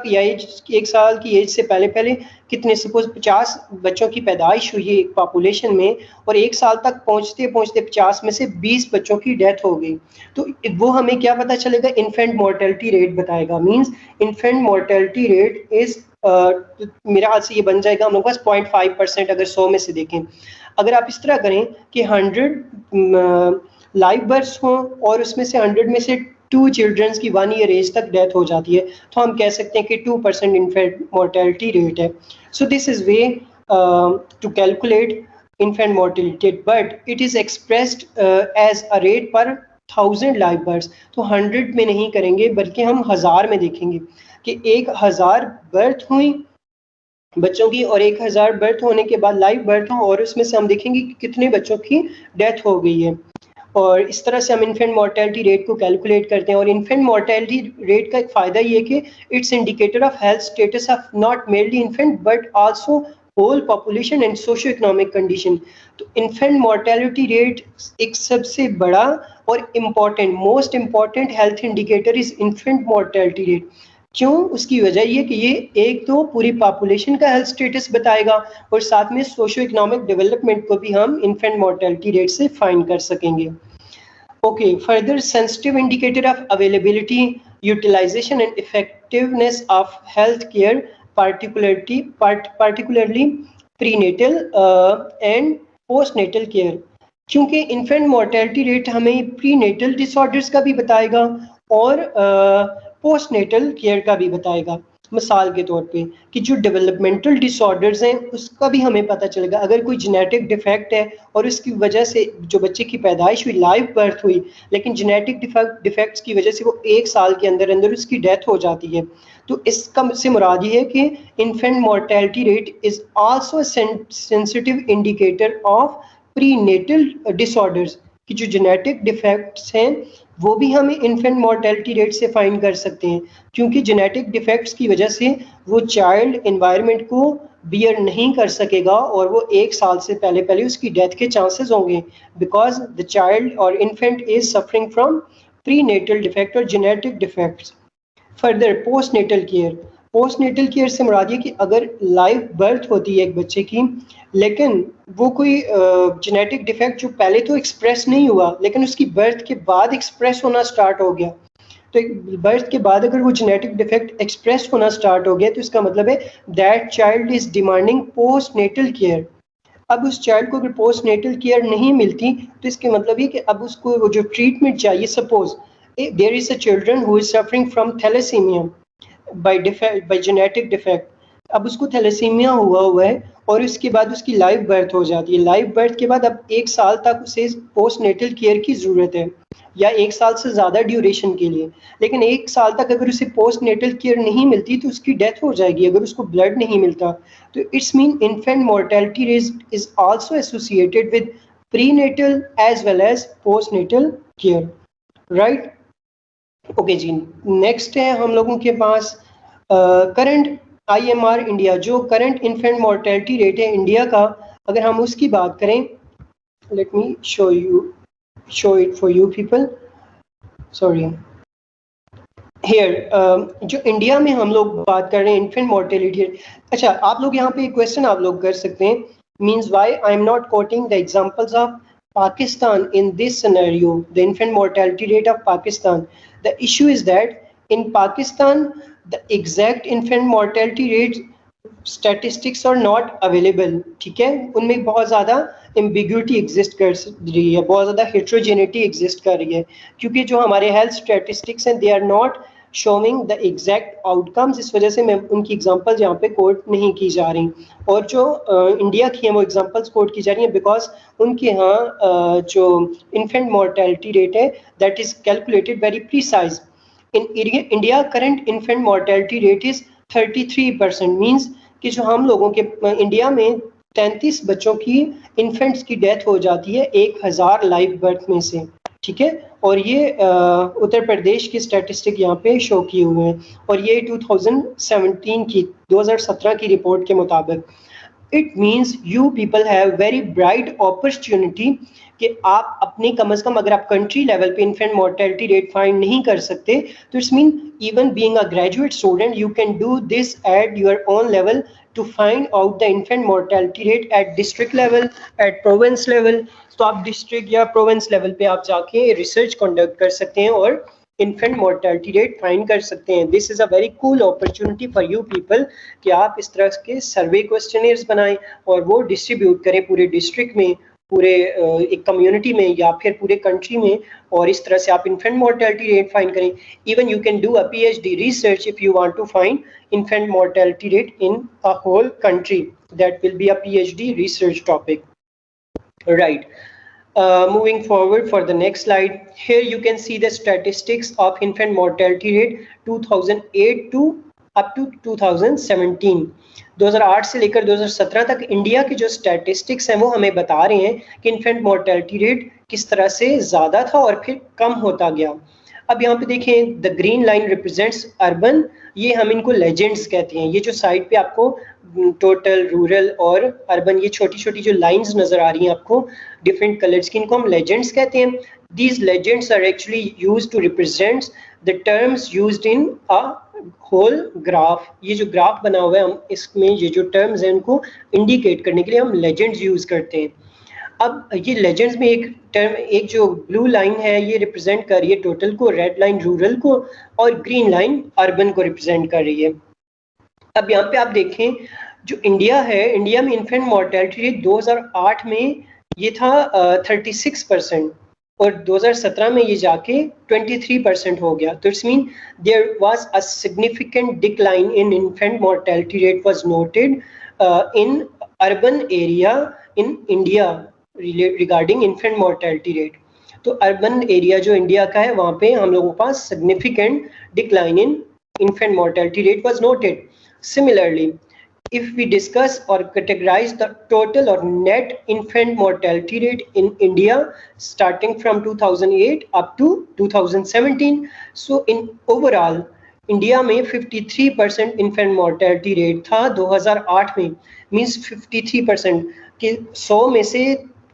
या एक साल की एज से पहले पहले कितने, सपोज 50 बच्चों की पैदाइश हुई है एक पॉपुलेशन में, और एक साल तक पहुंचते पहुंचते 50 में से 20 बच्चों की डेथ हो गई, तो वो हमें क्या पता चलेगा, इन्फेंट मोर्टेलिटी रेट बताएगा। Means infant mortality rate is मेरे हाथ से ये बन जाएगा हम लोग पास 0.5% अगर 100 में से देखें। अगर आप इस तरह करें कि 100 लाइव बर्थ्स हों और उसमें से 100 में से 2 चिल्ड्रंस की 1 ईयर एज तक डेथ हो जाती है, तो हम कह सकते हैं कि 2% इन्फेंट मोर्टेलिटी रेट है। So this is way to calculate infant mortality, but it is expressed as a rate per 1000 live births. तो 100 में नहीं करेंगे बल्कि हम 1000 में देखेंगे कि 1000 बर्थ हुई बच्चों की, और 1000 बर्थ होने के बाद लाइव बर्थ हो, और उसमें से हम देखेंगे कि कितने बच्चों की डेथ हो गई है। और इस तरह से हम इन्फेंट मोर्टेलिटी रेट को कैलकुलेट करते हैं। और इन्फेंट मोर्टेलिटी रेट का एक फ़ायदा ये कि it's indicator of health status of not merely infant but also whole population and socio economic condition. तो इन्फेंट मोर्टेलिटी रेट एक सबसे बड़ा और important, most important health indicator is infant mortality rate. क्यों? उसकी वजह ये कि ये एक तो पूरी पॉपुलेशन का हेल्थ स्टेटस बताएगा, और साथ में सोशो इकोनॉमिक डेवलपमेंट को भी हम इन्फेंट मोर्टेलिटी रेट से फाइंड कर सकेंगे। Okay, further sensitive indicator of availability, utilization and effectiveness of healthcare, particularly prenatal and postnatal care. क्योंकि इन्फेंट मोर्टेलिटी रेट हमें प्रीनेटल डिसऑर्डर्स का भी बताएगा और पोस्टनेटल केयर का भी बताएगा। मिसाल के तौर पे कि जो डेवलपमेंटल डिसऑर्डर्स हैं उसका भी हमें पता चलेगा। अगर कोई जेनेटिक डिफेक्ट है और उसकी वजह से जो बच्चे की पैदाइश हुई, लाइव बर्थ हुई, लेकिन जेनेटिक डिफेक्ट्स की वजह से वो 1 साल के अंदर अंदर उसकी डेथ हो जाती है, तो इसका से मुराद ये है कि infant mortality rate is also sensitive indicator of prenatal disorders कि जो जेनेटिक डिफेक्ट्स हैं वो भी हमें इन्फेंट मोर्टेलिटी रेट से फाइंड कर सकते हैं, क्योंकि जेनेटिक डिफेक्ट्स की वजह से वो चाइल्ड एनवायरनमेंट को बियर नहीं कर सकेगा और वो 1 साल से पहले पहले उसकी डेथ के चांसेस होंगे, बिकॉज द चाइल्ड और infant is suffering from prenatal defect और genetic defects. Further postnatal care, postnatal care से मुराद ये कि अगर लाइव बर्थ होती है एक बच्चे की, लेकिन वो कोई जेनेटिक डिफेक्ट जो पहले तो एक्सप्रेस नहीं हुआ लेकिन उसकी बर्थ के बाद एक्सप्रेस होना स्टार्ट हो गया, तो बर्थ के बाद अगर वो जेनेटिक डिफेक्ट एक्सप्रेस होना स्टार्ट हो गया तो इसका मतलब है that child is demanding postnatal care. अब उस चाइल्ड को अगर पोस्टनेटल केयर नहीं मिलती तो इसके मतलब ये कि अब उसको वो जो ट्रीटमेंट चाहिए, suppose there is a children who is suffering from thalassemia by genetic defect, अब उसको थैलेसीमिया हुआ है और उसके बाद उसकी लाइव बर्थ हो जाती है। लाइव बर्थ के बाद अब 1 साल तक उसे पोस्टनेटल केयर की ज़रूरत है या 1 साल से ज़्यादा ड्यूरेशन के लिए, लेकिन 1 साल तक अगर उसे पोस्टनेटल केयर नहीं मिलती तो उसकी डेथ हो जाएगी अगर उसको ब्लड नहीं मिलता। तो it's mean infant mortality rate is also associated with prenatal as well as postnatal care, right. Okay जी, नेक्स्ट है हम लोगों के पास करंट IMR इंडिया, जो करंट इन्फेंट मोर्टेलिटी रेट है इंडिया का, अगर हम उसकी बात करें, let me show it for you people, sorry here, जो इंडिया में हम लोग बात कर रहे हैं इन्फेंट मोर्टेलिटी रेट। अच्छा, आप लोग यहाँ पे एक क्वेश्चन आप लोग कर सकते हैं, means why I am not coating the examples of Pakistan in this scenario, the infant mortality rate of Pakistan. The issue is that in Pakistan, the exact infant mortality rate statistics are not available. ठीक है, उनमें बहुत ज़्यादा ambiguity exist कर रही है, बहुत ज़्यादा heterogeneity exist कर रही है, क्योंकि जो हमारे health statistics हैं they are not showing the exact outcomes, इस वजह से मैं उनकी एग्जांपल्स यहाँ पे कोट नहीं की जा रही, और जो इंडिया की हैं वो एग्जांपल्स कोट की जा रही हैं बिकॉज उनके यहाँ जो इन्फेंट मोर्टेलिटी रेट है that is calculated very precise. In India current infant mortality rate is 33%, means कि जो हम लोगों के इंडिया में 33 बच्चों की इन्फेंट्स की डेथ हो जाती है 1000 लाइव बर्थ में से, ठीक है। और ये उत्तर प्रदेश की स्टैटिस्टिक यहाँ पे शो किए हुए हैं, और ये 2017 की 2017 की रिपोर्ट के मुताबिक। It means you people have very bright opportunity कि आप अपने कम अज़ कम, अगर आप कंट्री लेवल पे इन्फेंट मोर्टेलिटी रेट फाइंड नहीं कर सकते तो it's mean even being a graduate student you can do this at your own level to find out the infant mortality rate at district level, at province level. तो आप district या province level पे आप जाके research conduct कर सकते हैं और इन्फेंट मोर्टेलिटी रेट फाइंड कर सकते हैं. This is a very cool opportunity for you people कि आप इस तरह के सर्वे क्वेश्चनर्स बनाएं और वो डिस्ट्रीब्यूट करें पूरे डिस्ट्रिक्ट में, पूरे एक कम्युनिटी में या फिर पूरे कंट्री में, और इस तरह से आप इन्फेंट मोर्टेलिटी रेट फाइंड करें. Even you can do a PhD research if you want to find infant mortality rate in a whole country. That will be a PhD research topic. Right. Moving forward for the next slide. Here you can see the statistics of infant mortality rate 2008 to up to 2017. 2008 से लेकर 2017 तक India के जो statistics हैं वो हमें बता रहे हैं कि इन्फेंट मोर्टेलिटी रेट किस तरह से ज़्यादा था और फिर कम होता गया. अब यहाँ पे देखें, the green line represents urban, ये हम इनको लेजेंड्स कहते हैं. ये जो साइड पे आपको टोटल, रूरल और अर्बन, ये छोटी छोटी जो लाइंस नजर आ रही हैं आपको डिफरेंट कलर्स की, इनको हम लेजेंड्स कहते हैं. These legends are actually used to represent the terms used in a whole graph. ये जो ग्राफ बना हुआ है, हम इसमें ये जो टर्म्स हैं उनको इंडिकेट करने के लिए हम लेजेंड्स यूज करते हैं. अब ये लेजेंड्स में एक टर्म, एक जो ब्लू लाइन है ये रिप्रेजेंट कर रही है टोटल को, रेड लाइन रूरल को, और ग्रीन लाइन अर्बन को रिप्रेजेंट कर रही है. अब यहाँ पे आप देखें जो इंडिया है, इंडिया में इन्फेंट मोर्टेलिटी रेट 2008 में ये था 36% और 2017 में ये जाके 23% हो गया. तो it's mean there was a significant decline in infant mortality rate was noted in urban area in India regarding infant mortality rate. तो अर्बन एरिया जो इंडिया का है वहाँ पे हम लोगों के पास significant decline in infant mortality rate was noted. Similarly, if we discuss or categorize the total or net infant mortality rate in India starting from 2008 up to 2017, so in overall India में 53% infant mortality rate था 2008 में. Means 53% कि 100 में से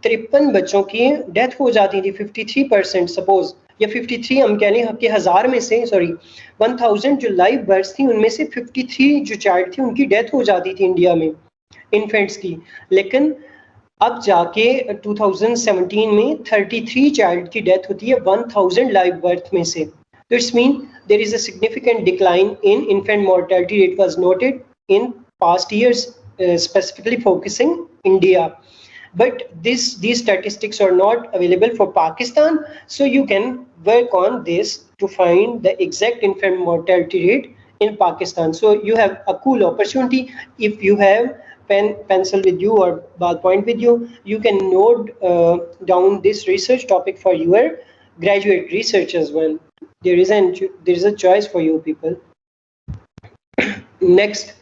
53 बच्चों की death हो जाती थी. 53% सपोज, या 53 हम कह लें कि 1000 में से 1000 जो लाइव बर्थ थी उनमें से 53 जो चाइल्ड थी उनकी डेथ हो जाती थी इंडिया में इन्फेंट्स की. लेकिन अब जाके 2017 में 33 चाइल्ड की डेथ होती है 1000 लाइव बर्थ में से. तो it's mean there is a significant decline in infant mortality rate was noted in past years, specifically focusing India. But these statistics are not available for Pakistan, so you can work on this to find the exact infant mortality rate in Pakistan. So you have a cool opportunity. If you have pencil with you or ballpoint with you, you can note down this research topic for your graduate research as well. There is a choice for you people. Next,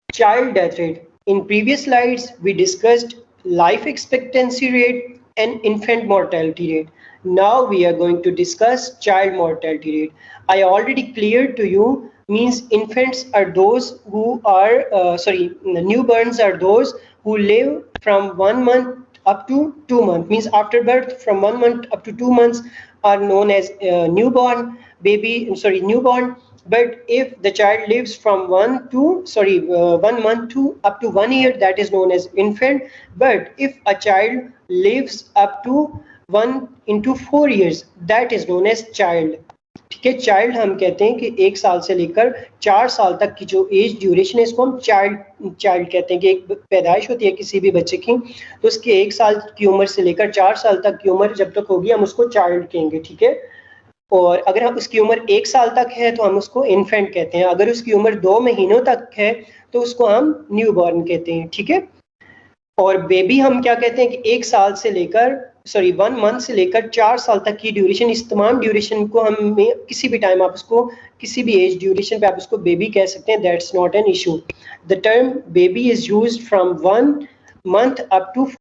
child death rate. In previous slides we discussed life expectancy rate and infant mortality rate. Now we are going to discuss child mortality rate. I already cleared to you, means infants are those who are newborns are those who live from 1 month up to 2 months, means after birth from 1 month up to 2 months are known as newborn. But if the child lives from 1 month to up to 1 year, that is known as infant. But if a child lives up to 1 into 4 years, that is known as child. ठीक है, child हम कहते हैं कि 1 साल से लेकर 4 साल तक की जो एज ड्यूरेशन है इसको हम चाइल्ड कहते हैं. कि एक पैदाइश होती है किसी भी बच्चे की, तो उसके 1 साल की उम्र से लेकर 4 साल तक की उम्र जब तक होगी हम उसको चाइल्ड कहेंगे. ठीक है, और अगर हम उसकी उम्र 1 साल तक है तो हम उसको इन्फेंट कहते हैं. अगर उसकी उम्र 2 महीनों तक है तो उसको हम न्यूबॉर्न कहते हैं. ठीक है, और बेबी हम क्या कहते हैं कि 1 साल से लेकर 1 मंथ से लेकर 4 साल तक की ड्यूरेशन, इस तमाम ड्यूरेशन को हम किसी भी टाइम आप उसको किसी भी एज ड्यूरेशन पे आप उसको बेबी कह सकते हैं. That's not an issue. The term baby is used from 1 month up to